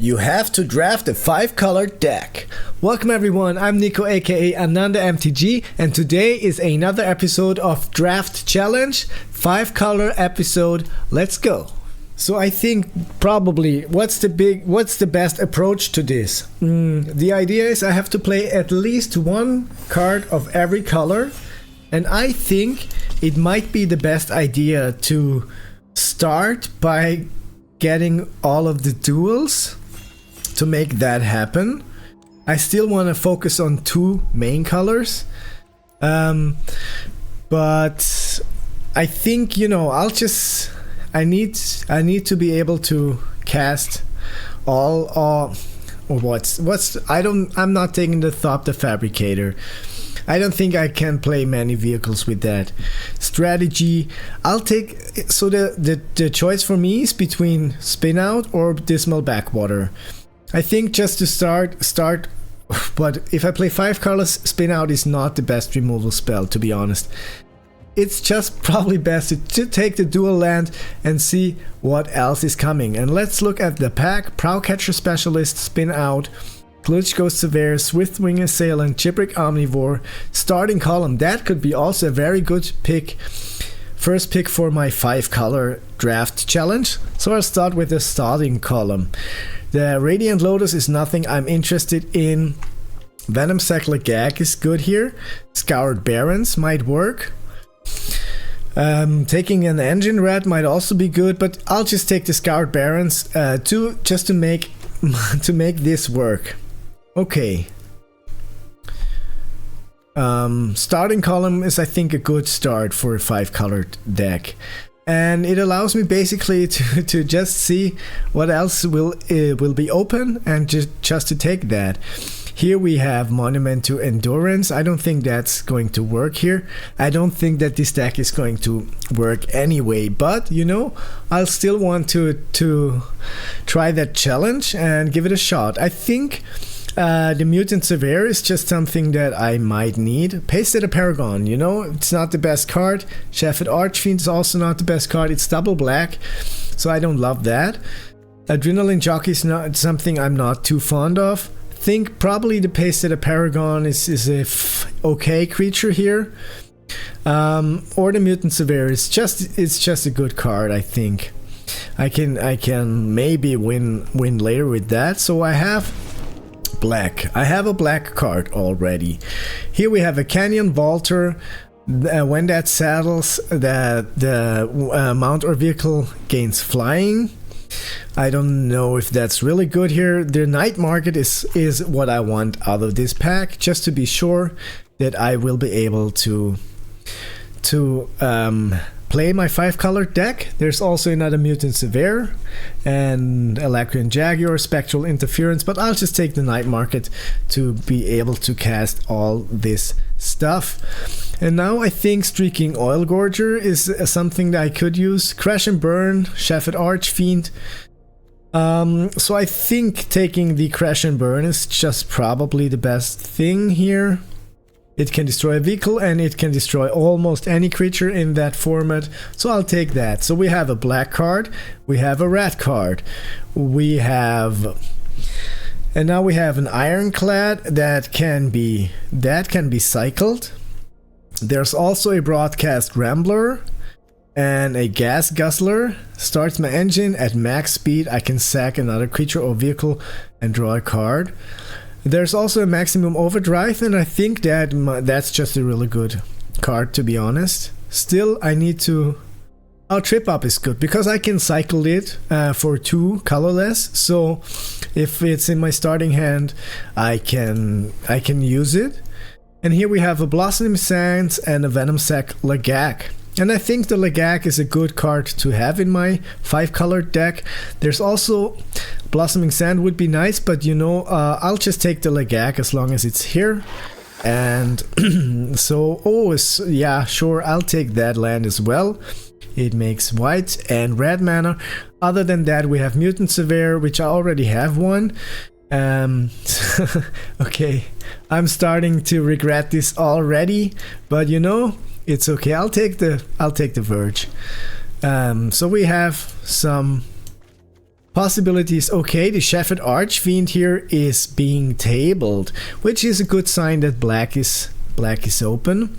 You have to draft a 5-color deck. Welcome everyone, I'm Nico aka Ananda MTG, and today is another episode of Draft Challenge, 5-color episode. Let's go. So I think probably what's the best approach to this? The idea is I have to play at least one card of every color, and I think it might be the best idea to start by getting all of the duels to make that happen. I still want to focus on 2 main colors, but I think, you know, I need to be able to cast I'm not taking the Thought the Fabricator. I don't think I can play many vehicles with that strategy. So the choice for me is between Spin Out or Dismal Backwater. I think just to start, but if I play 5 colors, Spin Out is not the best removal spell, to be honest. It's just probably best to take the dual land and see what else is coming. And let's look at the pack. Prowcatcher Specialist, Spin Out, Glitch Ghost Surveyor, Swiftwing Assailant, Chipwreck Omnivore, starting column. That could be also a very good pick. First pick for my 5-color draft challenge. So I'll start with the starting column. The Radiant Lotus is nothing I'm interested in. Venom Sac Lagag is good here. Scoured Barrens might work. Taking an Engine Rat might also be good, but I'll just take the Scoured Barrens just to make this work. Okay. Starting column is, I think, a good start for a 5-colored deck, and it allows me basically to just see what else will be open and just to take that. Here we have Monument to Endurance. I don't think that's going to work here. I don't think that this deck is going to work anyway, but you know, I'll still want to try that challenge and give it a shot. I think the Mutant Surveyor is just something that I might need. Pasted a Paragon, you know, it's not the best card. Shepherd Archfiend is also not the best card. It's double black, so I don't love that. Adrenaline Jockey is not something I'm not too fond of. Think probably the Pasted a Paragon is a okay creature here. Or the Mutant Surveyor it's just a good card, I think. I can maybe win later with that. So I have black. I have a black card already. Here we have a Canyon Vaulter. When that saddles, the mount or vehicle gains flying. I don't know if that's really good here. The Night Market is what I want out of this pack, just to be sure that I will be able to play my 5-color deck. There's also another Mutant Surveyor and Electrian Jaguar, Spectral Interference, but I'll just take the Night Market to be able to cast all this stuff. And now I think Streaking Oil Gorger is something that I could use. Crash and Burn, Shepherd Archfiend. So I think taking the Crash and Burn is just probably the best thing here. It can destroy a vehicle and it can destroy almost any creature in that format, so I'll take that. So we have a black card, we have a rat card, and now we have an Ironclad that can be cycled. There's also a Broadcast Rambler and a Gas Guzzler. Starts my engine at max speed. I can sack another creature or vehicle and draw a card. There's also a Maximum Overdrive, and I think that's just a really good card, to be honest. Still, I need to... Trip Up is good, because I can cycle it for 2 colorless, so if it's in my starting hand, I can use it. And here we have a Blossoming Sands and a Venom Sac Lagag. And I think the Lagag is a good card to have in my 5-color deck. There's also Blossoming Sand would be nice, but you know, I'll just take the Lagag as long as it's here. And yeah, sure, I'll take that land as well. It makes white and red mana. Other than that, we have Mutant Surveyor, which I already have one. Okay, I'm starting to regret this already, but you know, it's okay. I'll take the Verge. So we have some Possibilities, okay, the Shepherd Archfiend here is being tabled, which is a good sign that black is open.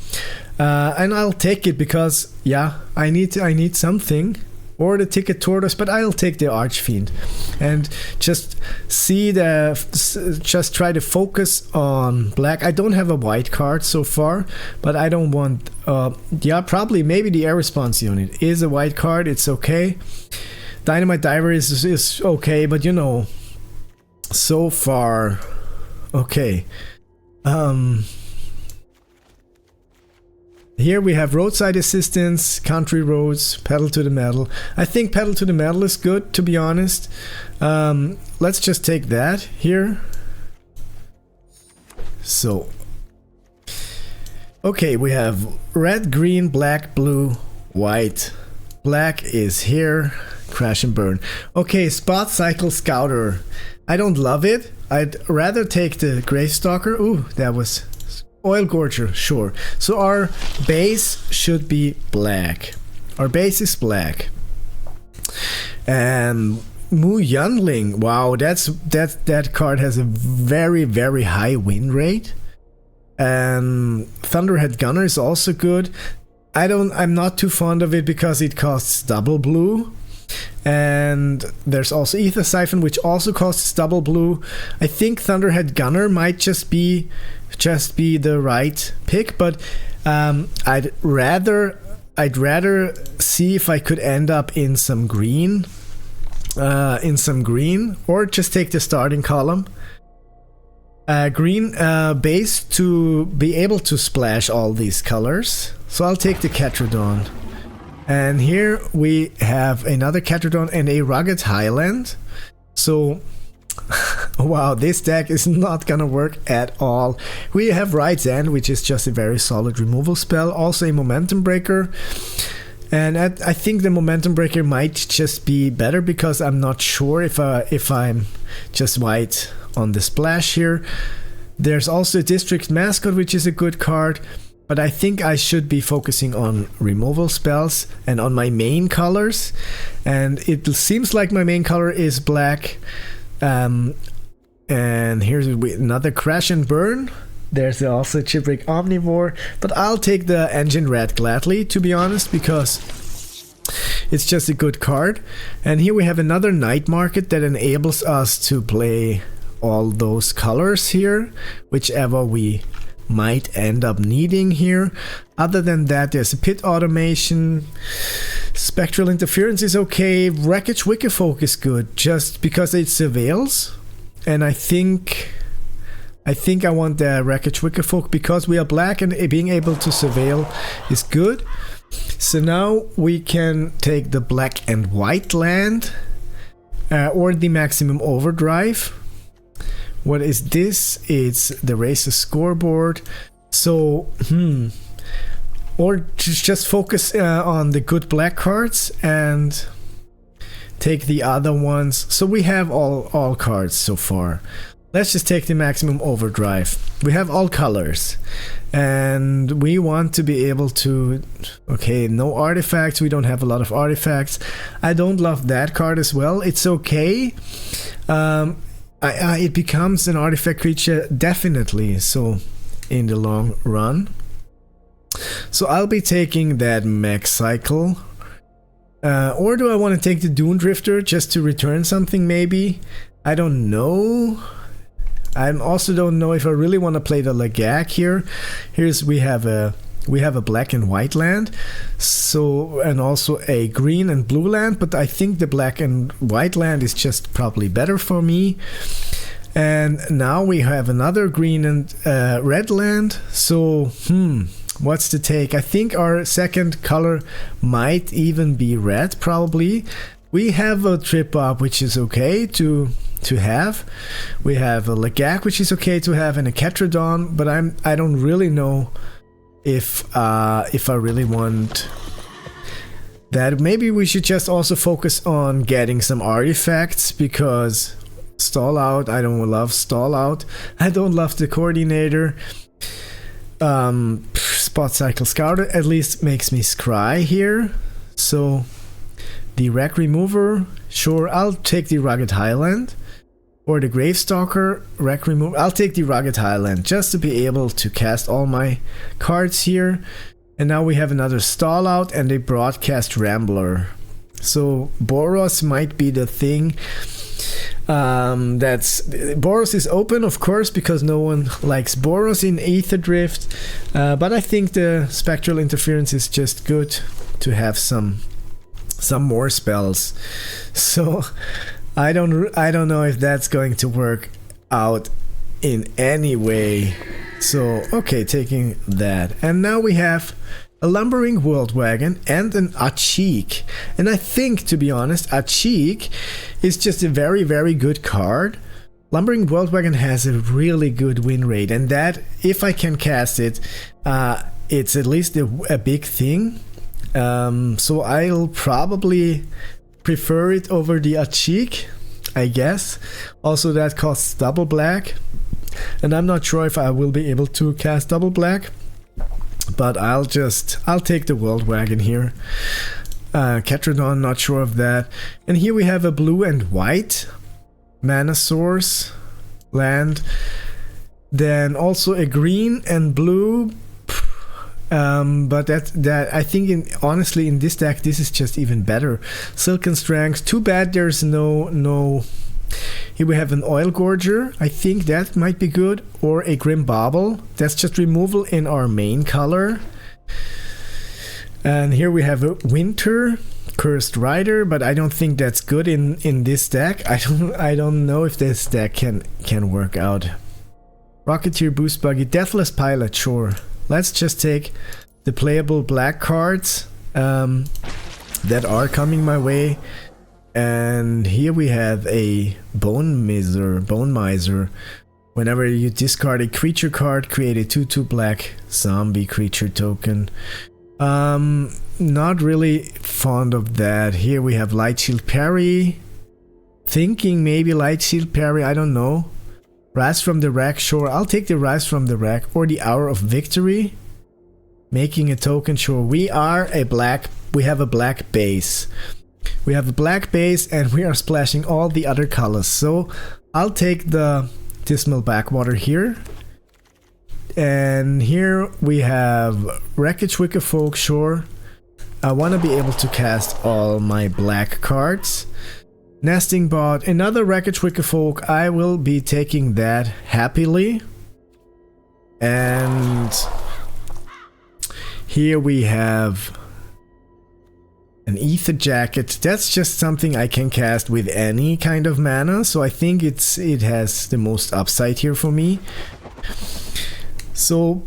And I'll take it because, yeah, I need something. Or the Ticket Tortoise, but I'll take the Archfiend. And just just try to focus on black. I don't have a white card so far, but I don't want, yeah, probably maybe the Air Response Unit is a white card, it's okay. Dynamite Diver is okay, but you know, so far, okay. Here we have Roadside Assistance, Country Roads, Pedal to the Metal. I think Pedal to the Metal is good, to be honest. Let's just take that here. So, okay, we have red, green, black, blue, white. Black is here. Crash and Burn. Okay, Spot Cycle Scouter. I don't love it. I'd rather take the Gravestalker. Ooh, that was Oil Gorger, sure. So our base should be black. Our base is black. And Mu Youngling. Wow, that card has a very, very high win rate. And Thunderhead Gunner is also good. I'm not too fond of it because it costs double blue. And there's also Ether Siphon, which also costs double blue. I think Thunderhead Gunner might just be the right pick, but I'd rather see if I could end up in some green, or just take the starting column. Green base to be able to splash all these colors. So I'll take the Catrodon. And here we have another Catrodon and a Rugged Highland. So, wow, this deck is not gonna work at all. We have Right's End, which is just a very solid removal spell. Also a Momentum Breaker. And I think the Momentum Breaker might just be better because I'm not sure if I'm just white on the splash here. There's also a District Mascot, which is a good card. But I think I should be focusing on removal spells and on my main colors. And it seems like my main color is black. And here's another Crash and Burn. There's also Chipwreck Omnivore. But I'll take the Engine Red gladly, to be honest, because it's just a good card. And here we have another Night Market that enables us to play all those colors here, whichever we might end up needing here. Other than that, there's a Pit Automation. Spectral Interference is okay. Wreckage Wickerfolk is good just because it surveils, and I think I want the Wreckage Wickerfolk because we are black and being able to surveil is good. So now we can take the black and white land or the Maximum Overdrive. What is this? It's the Racer Scoreboard. So, or just focus on the good black cards and take the other ones. So we have all cards so far. Let's just take the Maximum Overdrive. We have all colors. And we want to be able to... Okay, no artifacts. We don't have a lot of artifacts. I don't love that card as well. It's okay. It becomes an artifact creature, definitely, so in the long run. So I'll be taking that Mech Cycle. Or do I want to take the Dune Drifter just to return something maybe? I don't know. I also don't know if I really want to play the Lagak here. We have a black and white land, so, and also a green and blue land, but I think the black and white land is just probably better for me. And now we have another green and red land. So what's the take? I think our second color might even be red, probably. We have a Trip Up, which is okay to have. We have a Lagak, which is okay to have, and a Catrodon, but I don't really know if I really want that. Maybe we should just also focus on getting some artifacts, because Stall Out, I don't love Stall Out. I don't love the Coordinator. Spot Cycle Scouter at least makes me scry here. So the Wreck Remover Sure, I'll take the Rugged Highland. Or the Gravestalker, Wreck Remove. I'll take the Rugged Highland just to be able to cast all my cards here. And now we have another stall out and a Broadcast Rambler. So Boros might be the thing. Boros is open, of course, because no one likes Boros in Aetherdrift. But I think the Spectral Interference is just good to have some more spells. So I don't know if that's going to work out in any way. So okay, taking that. And now we have a Lumbering World Wagon and an Achik. And I think, to be honest, Achik is just a very, very good card. Lumbering World Wagon has a really good win rate, and that, if I can cast it, it's at least a big thing. So I'll probably prefer it over the Achik, I guess. Also, that costs double black, and I'm not sure if I will be able to cast double black, but I'll take the World Wagon here. Ketradon, not sure of that. And here we have a blue and white mana source land, then also a green and blue. But that I think honestly in this deck this is just even better. Silken Strength. Too bad there's no. Here we have an Oil Gorger. I think that might be good, or a Grim Bauble. That's just removal in our main color. And here we have a Winter Cursed Rider, but I don't think that's good in this deck. I don't know if this deck can work out. Rocketeer, Boost Buggy, Deathless Pilot, sure. Let's just take the playable black cards that are coming my way. And here we have a Bone Miser. Whenever you discard a creature card, create a 2/2 black zombie creature token. Not really fond of that. Here we have Light Shield Parry. Thinking maybe Light Shield Parry, I don't know. Rise from the Rack, sure. I'll take the Rise from the Rack or the Hour of Victory. Making a token, sure. We have a black base. We have a black base and we are splashing all the other colors. So I'll take the Dismal Backwater here. And here we have Wreckage Wicker Folk, sure. I want to be able to cast all my black cards. Nesting Bot, another Wreckage Wicker Folk. I will be taking that happily. And here we have an Ether Jacket. That's just something I can cast with any kind of mana, so I think it has the most upside here for me. So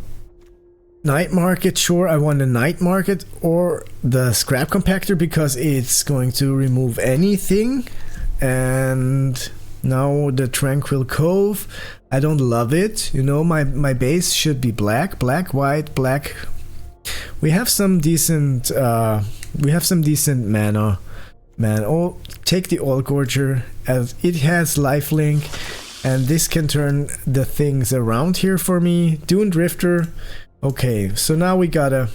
Night Market, sure, I want the Night Market or the Scrap Compactor because it's going to remove anything. And now the Tranquil Cove, I don't love it. You know, my base should be black, white, black. We have some decent mana. Oh, take the Oil Gorger, as it has lifelink, and this can turn the things around here for me. Dune Drifter. Okay, so now we gotta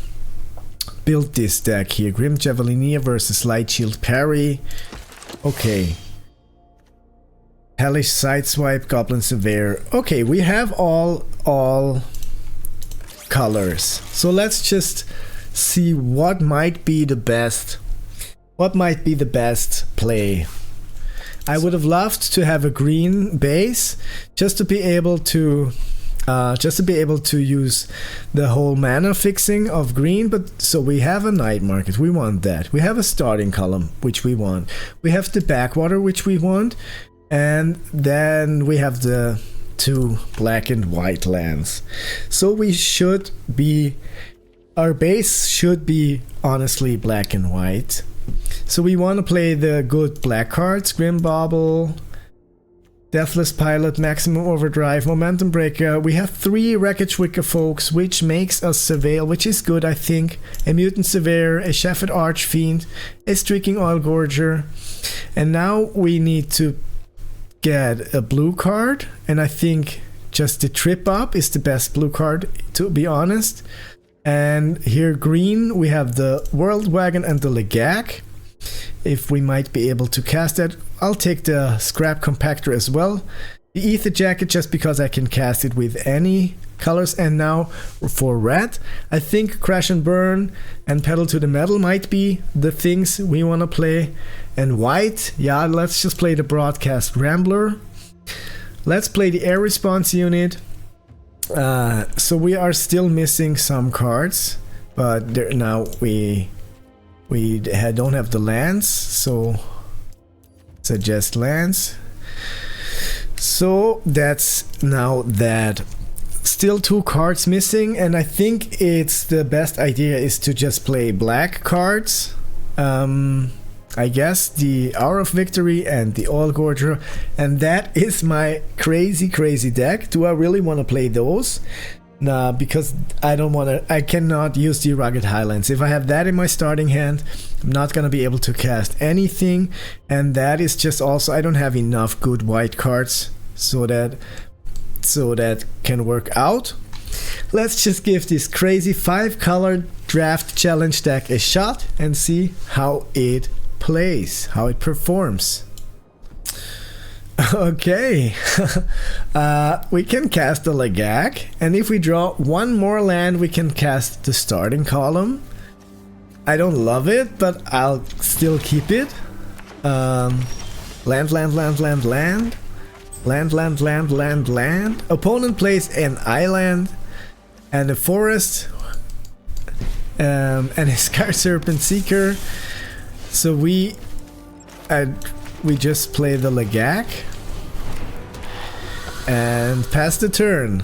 build this deck here. Grim Javelineer versus Light Shield Parry. Okay. Hellish Sideswipe, Goblin Surveyor. Okay, we have all colors. So let's just see what might be the best play. I would have loved to have a green base just to be able to use the whole mana fixing of green, but so we have a Night Market, we want that. We have a Starting Column, which we want. We have the Backwater, which we want, and then we have the 2 black and white lands. So our base should be honestly black and white. So we want to play the good black cards: Grim Bauble, Deathless Pilot, Maximum Overdrive, Momentum Breaker. We have 3 Wreckage Wicker Folks, which makes us Surveil, which is good, I think. A Mutant Surveyor, a Shepherd Archfiend, a Streaking Oil Gorger. And now we need to get a blue card, and I think just the Trip Up is the best blue card, to be honest. And here green, we have the World Wagon and the Legak. if we might be able to cast that. I'll take the Scrap Compactor as well. The Ether Jacket just because I can cast it with any colors. And now for red, I think Crash and Burn and Pedal to the Metal might be the things we want to play. And white, yeah, let's just play the Broadcast Rambler. Let's play the Air Response Unit. So we are still missing some cards, but now we don't have the lands, so suggest lands. So that's now that. Still 2 cards missing, and I think it's the best idea is to just play black cards. I guess the Hour of Victory and the Oil Gorger, and that is my crazy deck. Do I really want to play those? Nah, because I cannot use the Rugged Highlands. If I have that in my starting hand, I'm not gonna be able to cast anything, and that is just also, I don't have enough good white cards so that can work out. Let's just give this crazy 5-color draft challenge deck a shot and see how it plays, how it performs. Okay, we can cast the Lagak, and if we draw 1 more land, we can cast the starting column. I don't love it, but I'll still keep it. Land. Opponent plays an island and a forest and a Sky Serpent Seeker. So we just play the Lagak and pass the turn.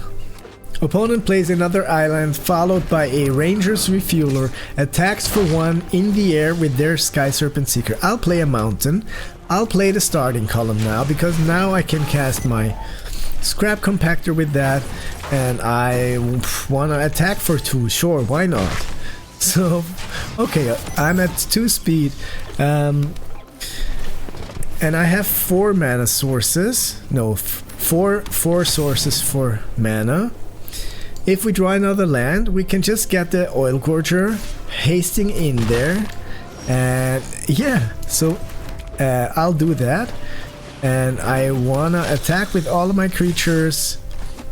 Opponent plays another island followed by a Ranger's Refueler, attacks for 1 in the air with their Sky Serpent Seeker. I'll play a mountain. I'll play the starting column now, because now I can cast my Scrap Compactor with that, and I want to attack for 2. Sure, why not? So, okay, I'm at 2 speed, and I have 4 mana sources. No, 4 sources for mana. If we draw another land, we can just get the Oil Gorger hasting in there, and yeah, so I'll do that. And I wanna attack with all of my creatures,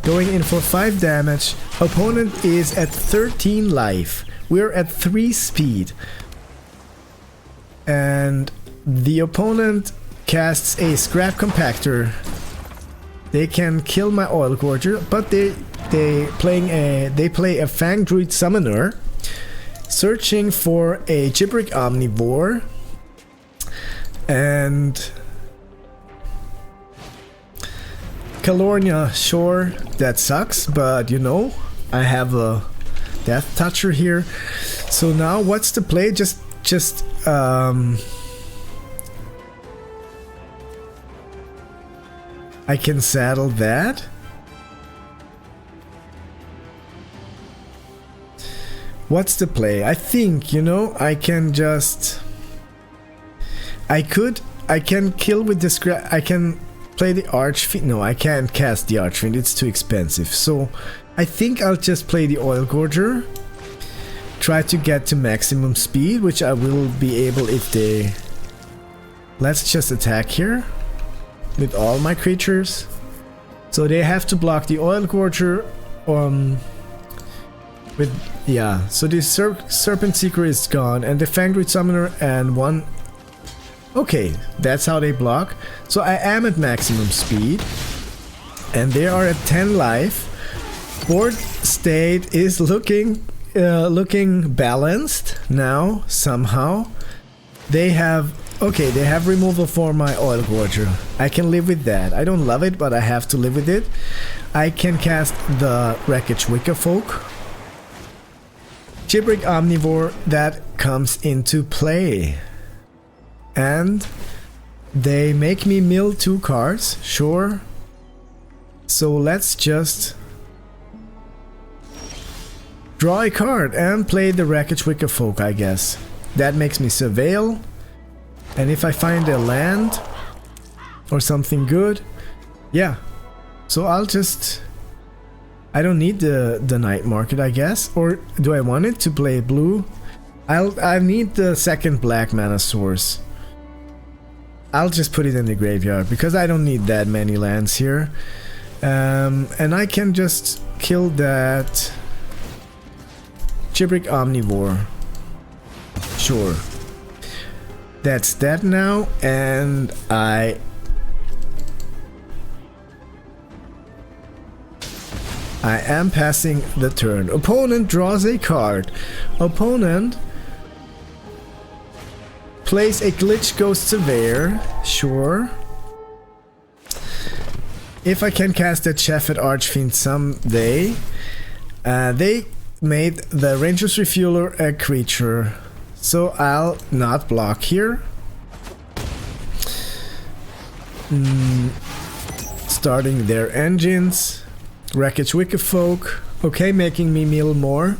going in for 5 damage. Opponent is at 13 life. We're at 3 speed. And the opponent casts a Scrap Compactor. They can kill my Oil Gorger, but they play a Fang Druid Summoner, searching for a Gibberic Omnivore, and Calornia. Sure, that sucks, but you know, I have a Death Toucher here. So now what's the play? I can saddle that. What's the play? I think, you know, I can just... I can kill with the Scrap... I can play the Archfiend. No, I can't cast the Archfiend. It's too expensive. So, I think I'll just play the Oil Gorger. Try to get to maximum speed, which I will be able if they... Let's just attack here with all my creatures. So they have to block the Oil Gorger with... Yeah, so the Serpent Seeker is gone, and the Fang Druid Summoner and 1... Okay, that's how they block. So I am at maximum speed, and they are at 10 life. Board state is looking balanced now, somehow. They have... Okay, they have removal for my Oil Gorger. I can live with that. I don't love it, but I have to live with it. I can cast the Wreckage Wiccafolk. Gibberic Omnivore, that comes into play. And they make me mill 2 cards, sure. So let's just draw a card and play the Wreckage Wiccafolk, I guess. That makes me Surveil. And if I find a land or something good, yeah. So I'll just... I don't need the Night Market, I guess. Or do I want it to play blue? I need the second black mana source. I'll just put it in the graveyard because I don't need that many lands here. And I can just kill that Gibric Omnivore. Sure. That's that now, and I am passing the turn. Opponent draws a card. Opponent plays a Glitch Ghost Surveyor. Sure. If I can cast that Chefet Archfiend someday. They made the Ranger's Refueler a creature. So I'll not block here. Starting their engines. Wreckage Wickerfolk. Okay, making me mill more.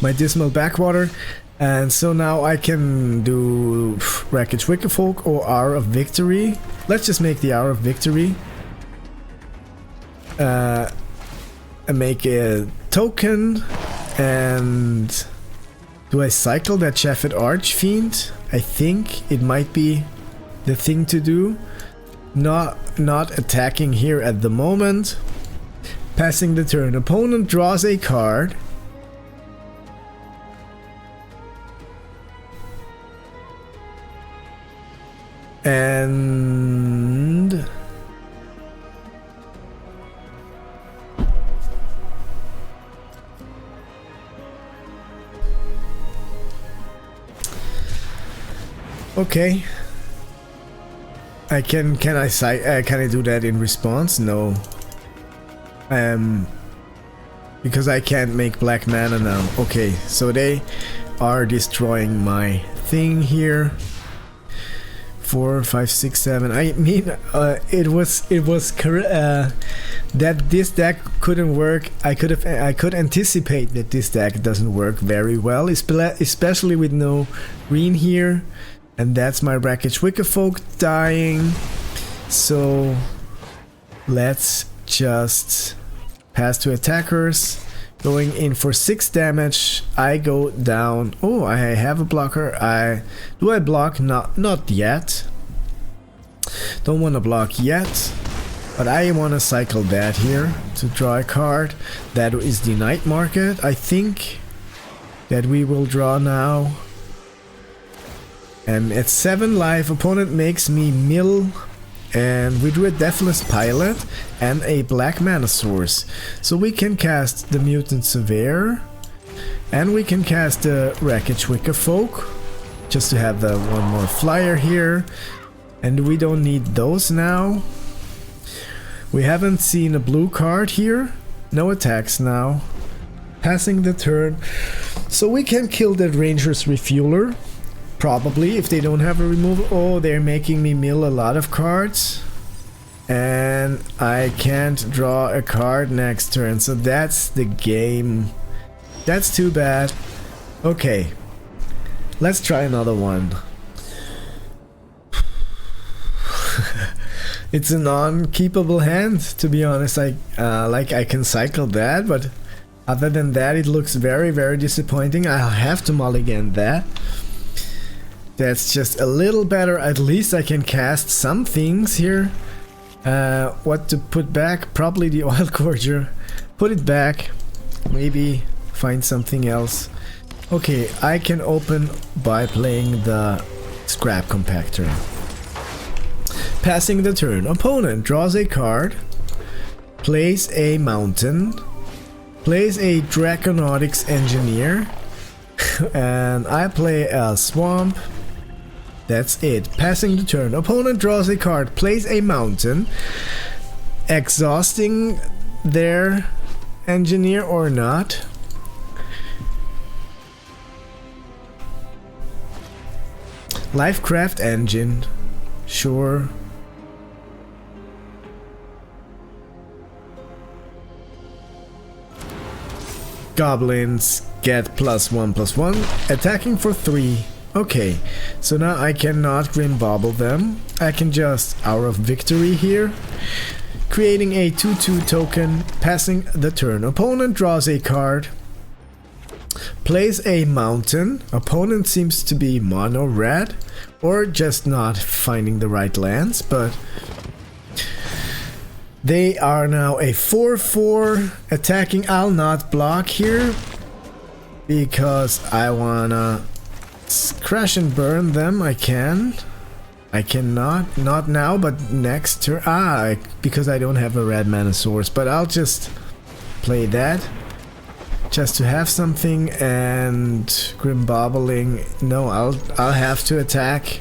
My Dismal Backwater. And so now I can do Wreckage Wickerfolk or Hour of Victory. Let's just make the Hour of Victory. And make a token. And do I cycle that Chefet Archfiend? I think it might be the thing to do. Not attacking here at the moment. Passing the turn. Opponent draws a card. And okay. Can I do that in response? No. Because I can't make black mana now. Okay, so they are destroying my thing here. 4, 5, 6, 7. I mean, it was that this deck couldn't work. I could anticipate that this deck doesn't work very well, especially with no green here. And that's my Wreckage Wickerfolk dying. So let's just pass to attackers. Going in for 6 damage. I go down. Oh, I have a blocker. Do I block? Not yet. Don't want to block yet. But I want to cycle that here to draw a card. That is the Night Market. I think that we will draw now. And at 7 life, opponent makes me mill. And we do a Deathless Pilot and a black mana source. So we can cast the Mutant Surveyor. And we can cast the Wreckage Wickerfolk. Just to have the one more flyer here. And we don't need those now. We haven't seen a blue card here. No attacks now. Passing the turn. So we can kill that Ranger's Refueler. Probably, if they don't have a removal. Oh, they're making me mill a lot of cards. And I can't draw a card next turn. So that's the game. That's too bad. Okay. Let's try another one. It's a non-keepable hand, to be honest. I can cycle that, but other than that, it looks very, very disappointing. I'll have to mulligan that. That's just a little better. At least I can cast some things here. What to put back? Probably the Oil Gorger. Put it back. Maybe find something else. Okay, I can open by playing the Scrap Compactor. Passing the turn. Opponent draws a card. Plays a mountain. Plays a Draconautics Engineer. And I play a swamp. That's it. Passing the turn. Opponent draws a card, plays a mountain, exhausting their engineer or not. Lifecraft engine. Sure. Goblins get +1/+1. Attacking for 3. Okay, so now I cannot Grim Bobble them. I can just Hour of Victory here. Creating a 2/2 token, passing the turn. Opponent draws a card. Plays a mountain. Opponent seems to be mono red. or just not finding the right lands, but they are now a 4/4 attacking. I'll not block here because I wanna crash and burn them. I cannot, not now, but next turn. Because I don't have a red mana source, but I'll just play that just to have something. And Grim Bobbling, no, I'll have to attack.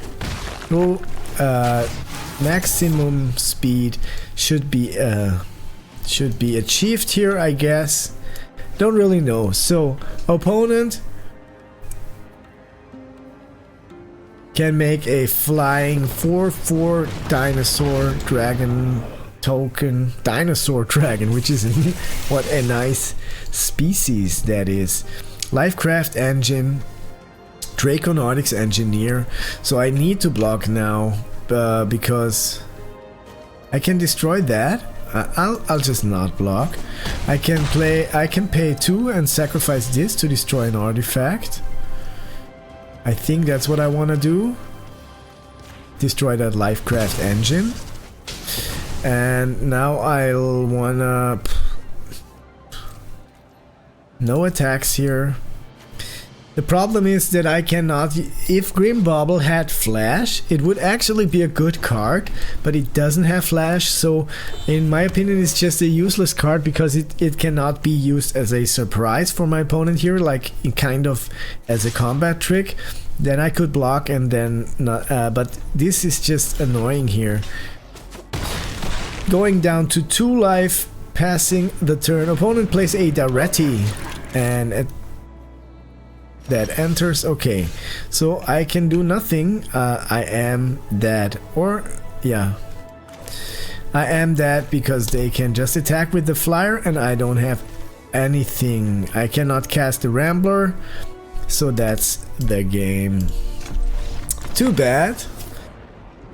Go maximum speed should be achieved here, I guess. Don't really know. So opponent can make a flying 4/4 dinosaur dragon token. Dinosaur dragon, which is what a nice species that is. Lifecraft engine, Draconautics engineer. So I need to block now because I can destroy that. I'll just not block. I can pay 2 and sacrifice this to destroy an artifact. I think that's what I want to do. Destroy that Lifecraft engine. And now I'll wanna... No attacks here. The problem is that I cannot... If Grim Bobble had Flash, it would actually be a good card, but it doesn't have Flash, so in my opinion it's just a useless card because it cannot be used as a surprise for my opponent here, like kind of as a combat trick. Then I could block and then not... but this is just annoying here. Going down to 2 life, passing the turn. Opponent plays a Daretti and that enters. Okay, so I can do nothing. I am dead, or yeah, I am dead because they can just attack with the flyer and I don't have anything. I cannot cast the Rambler, so that's the game. Too bad.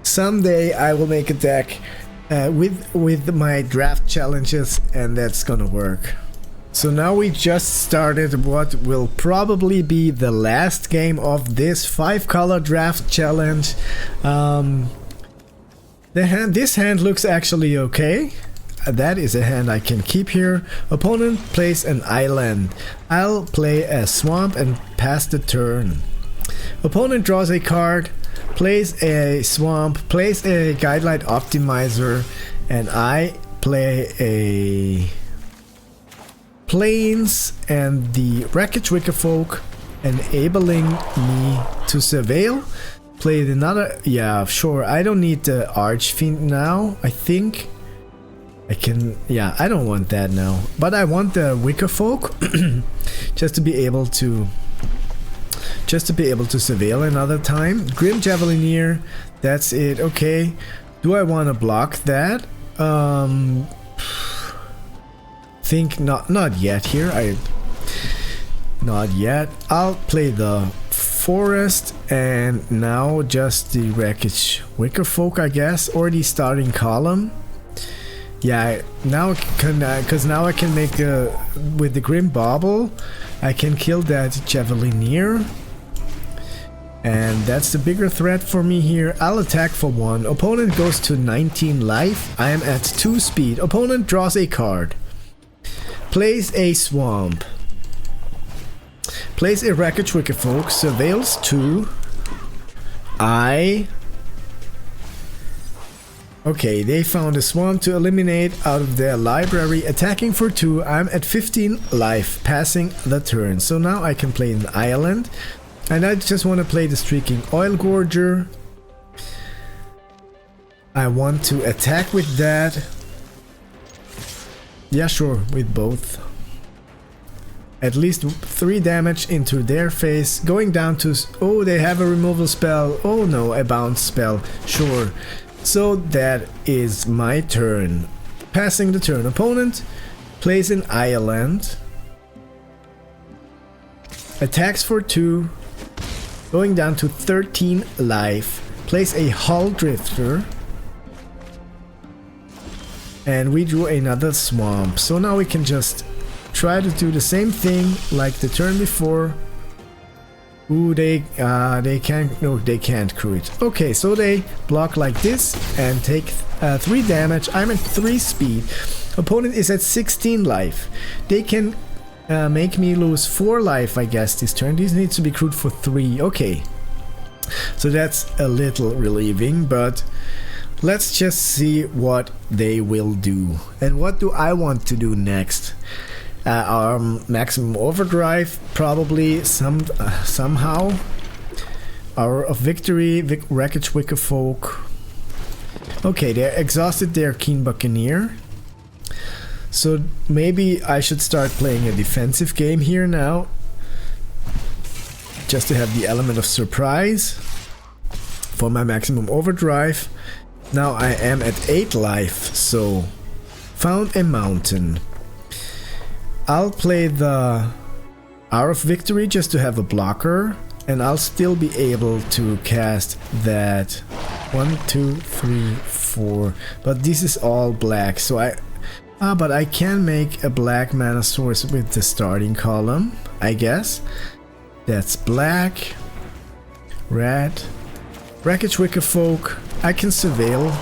Someday I will make a deck with my draft challenges, and that's gonna work. So now we just started what will probably be the last game of this 5-color draft challenge. This hand looks actually okay. That is a hand I can keep here. Opponent plays an island. I'll play a swamp and pass the turn. Opponent draws a card, plays a swamp, plays a Guidelight Optimizer, and I play a Plains and the Wreckage Wickerfolk, enabling me to surveil. Played another... Yeah, sure, I don't need the Archfiend now, I think. I can... Yeah, I don't want that now. But I want the Wickerfolk, just to be able to surveil another time. Grim Javelineer, that's it. Okay, do I want to block that? Think not yet here. Not yet. I'll play the Forest and now just the Wreckage Wickerfolk, I guess, or the starting column. Yeah, now because now I can make with the Grim Bobble, I can kill that Javelineer. And that's the bigger threat for me here. I'll attack for 1. Opponent goes to 19 life. I am at 2 speed. Opponent draws a card. Plays a swamp. Plays a Wreckage Wickerfolk. Surveils 2. Okay, they found a swamp to eliminate out of their library. Attacking for 2. I'm at 15 life. Passing the turn. So now I can play an island. And I just want to play the Streaking Oil Gorger. I want to attack with that. Yeah, sure, with both. At least 3 damage into their face. Going down to... Oh, they have a removal spell. Oh no, a bounce spell. Sure. So that is my turn. Passing the turn. Opponent plays an island. Attacks for 2. Going down to 13 life. Plays a Hull Drifter. And we drew another swamp. So now we can just try to do the same thing like the turn before. Ooh, they can't, no, they can't crew it. Okay, so they block like this and take 3 damage. I'm at 3 speed. Opponent is at 16 life. They can make me lose 4 life, I guess, this turn. This needs to be crewed for 3. Okay. So that's a little relieving, but let's just see what they will do. And what do I want to do next? Our maximum overdrive, probably somehow. Hour of victory, wreckage wicker folk. Okay, they're exhausted their keen buccaneer. So maybe I should start playing a defensive game here now, just to have the element of surprise for my maximum overdrive. Now I am at 8 life, so found a mountain. I'll play the Hour of Victory just to have a blocker, and I'll still be able to cast that 1, 2, 3, 4. But this is all black, so but I can make a black mana source with the starting column, I guess. That's black, red, wreckage wicker folk. I can surveil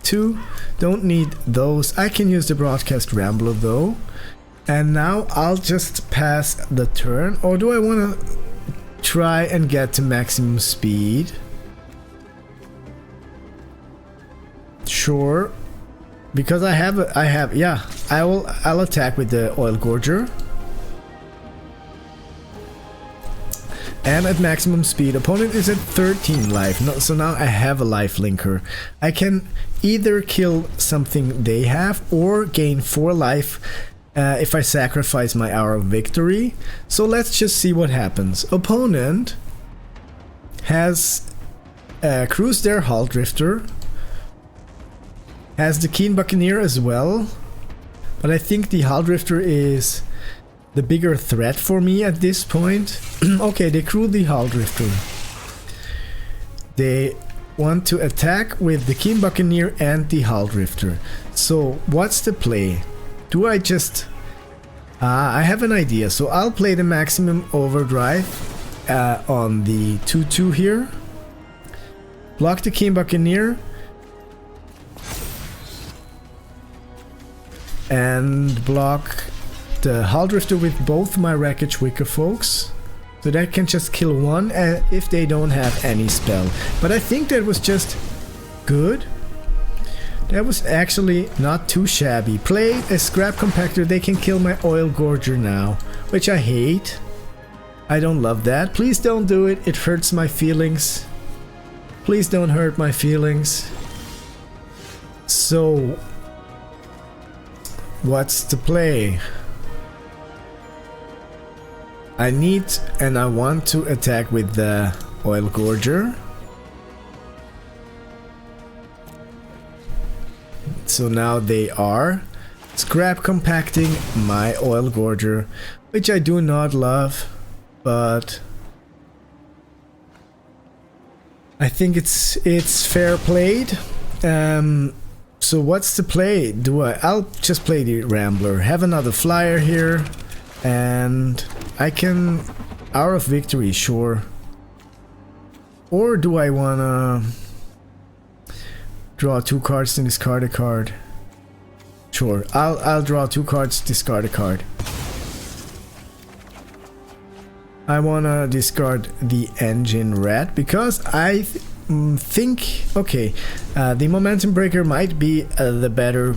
2. Don't need those. I can use the broadcast rambler though. And now I'll just pass the turn, or do I want to try and get to maximum speed? Sure, because yeah, I'll attack with the oil gorger. And at maximum speed, opponent is at 13 life, so now I have a life linker. I can either kill something they have or gain 4 life if I sacrifice my Hour of Victory. So let's just see what happens. Opponent has cruised their Hull Drifter, has the Keen Buccaneer as well, but I think the Hull Drifter is the bigger threat for me at this point. Okay, they crew the Hull Drifter. They want to attack with the Keen Buccaneer and the Hull Drifter. So what's the play? Do I just... I have an idea. So I'll play the maximum overdrive on the 2-2 here. Block the Keen Buccaneer. And block the Hull Drifter with both my Wreckage Wicker folks. So that can just kill 1 if they don't have any spell. But I think that was just good. That was actually not too shabby. Play a Scrap Compactor, they can kill my Oil Gorger now, which I hate. I don't love that. Please don't do it, it hurts my feelings. Please don't hurt my feelings. So, what's the play? I need and I want to attack with the Oil Gorger. So now they are scrap compacting my Oil Gorger, which I do not love, but I think it's fair played. So what's the play? I'll just play the Rambler, have another flyer here, and I can Hour of Victory, sure. Or do I wanna draw 2 cards and discard a card? Sure, I'll draw 2 cards, discard a card. I wanna discard the Engine Red because I think, okay, the Momentum Breaker might be the better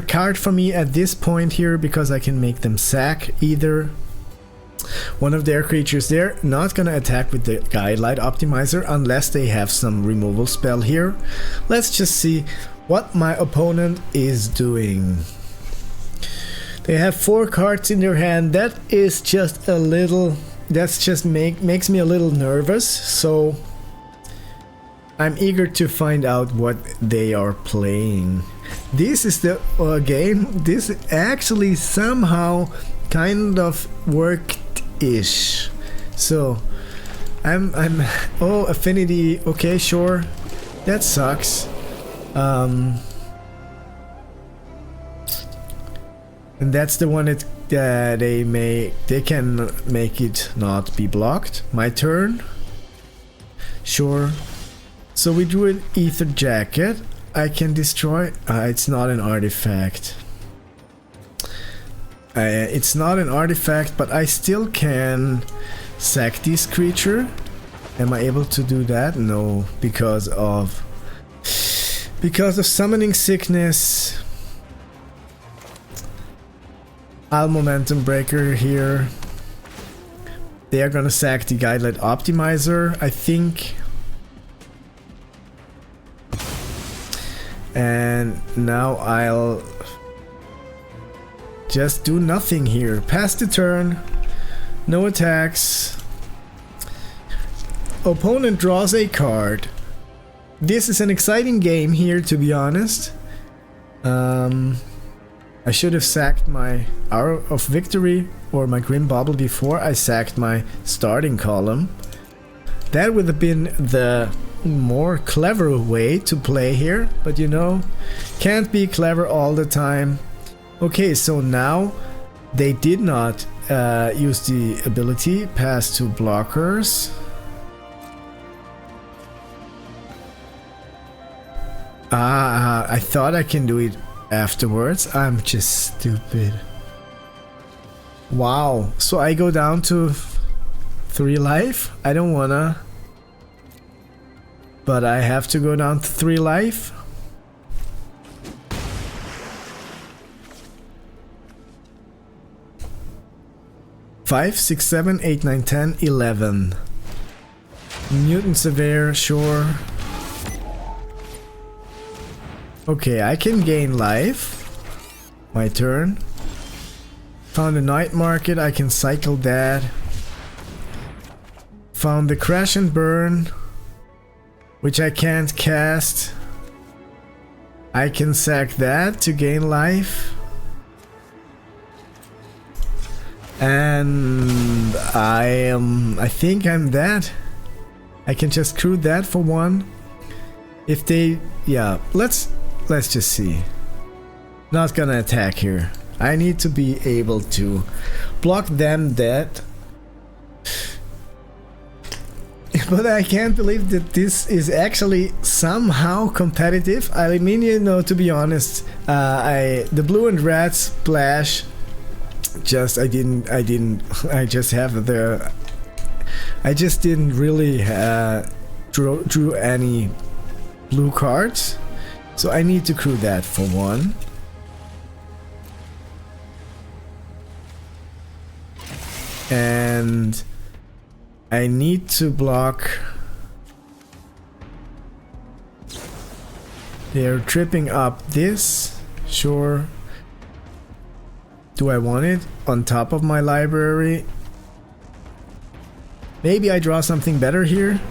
card for me at this point here, because I can make them sack either one of their creatures. They're not gonna attack with the Guidelight Optimizer unless they have some removal spell here. Let's just see what my opponent is doing. They have 4 cards in their hand. That is just a little... That's just makes me a little nervous. So I'm eager to find out what they are playing. This is the game. This actually somehow kind of worked-ish. So I'm oh, affinity. Okay, sure. That sucks. And that's the one that they can make it not be blocked. My turn. Sure. So we drew an Ether Jacket. I can destroy. It's not an artifact. It's not an artifact, but I still can sack this creature. Am I able to do that? No, because of summoning sickness. I'll momentum breaker here. They are gonna sack the Guidelet Optimizer, I think. And now I'll just do nothing here. Pass the turn. No attacks. Opponent draws a card. This is an exciting game here, to be honest. I should have sacked my Hour of Victory or my Grim Bauble before I sacked my starting column. That would have been the more clever way to play here, but you know, can't be clever all the time. Okay, so now they did not use the ability pass to blockers. I thought I can do it afterwards. I'm just stupid. Wow, so I go down to 3 life. I don't wanna, but I have to go down to 3 life. Five, 6, 7, 8, 9, 10, 11. Mutant Severe, sure. Okay, I can gain life. My turn. Found a Night Market, I can cycle that. Found the Crash and Burn, which I can't cast. I can sack that to gain life. And I think I'm that. I can just crew that for 1. If they, yeah, let's just see. Not gonna attack here. I need to be able to block them dead. But I can't believe that this is actually somehow competitive. I mean, you know, to be honest, the blue and red splash. I just didn't really drew any blue cards. So I need to crew that for 1. And I need to block. They're tripping up this. Sure. Do I want it on top of my library? Maybe I draw something better here.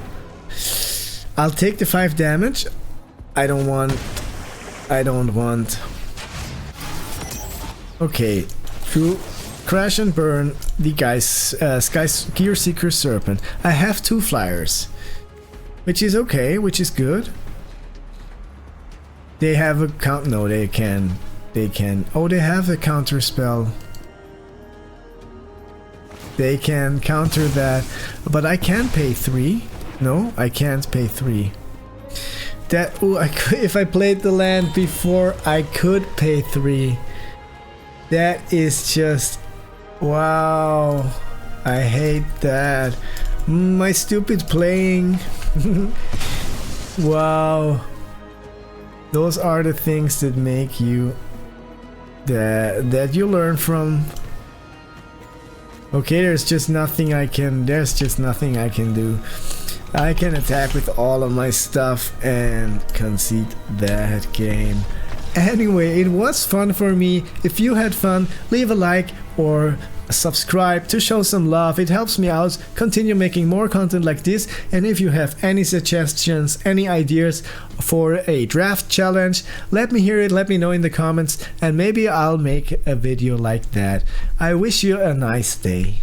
I'll take the 5 damage. I don't want. Okay, through Crash and Burn the guy's Gear Seeker Serpent. I have 2 flyers, which is okay, which is good. They have a count. No, they can. Oh, they have a counter spell. They can counter that, but I can pay 3. No, I can't pay 3. That, ooh, if I played the land before, I could pay 3. That is just, wow. I hate that. My stupid playing. Wow. Those are the things that make you, that you learn from. Okay, there's just nothing I can do. I can attack with all of my stuff and concede that game. Anyway, it was fun for me. If you had fun, leave a like or subscribe to show some love. It helps me out continue making more content like this. And if you have any suggestions, any ideas for a draft challenge, let me hear it, let me know in the comments, and maybe I'll make a video like that. I wish you a nice day.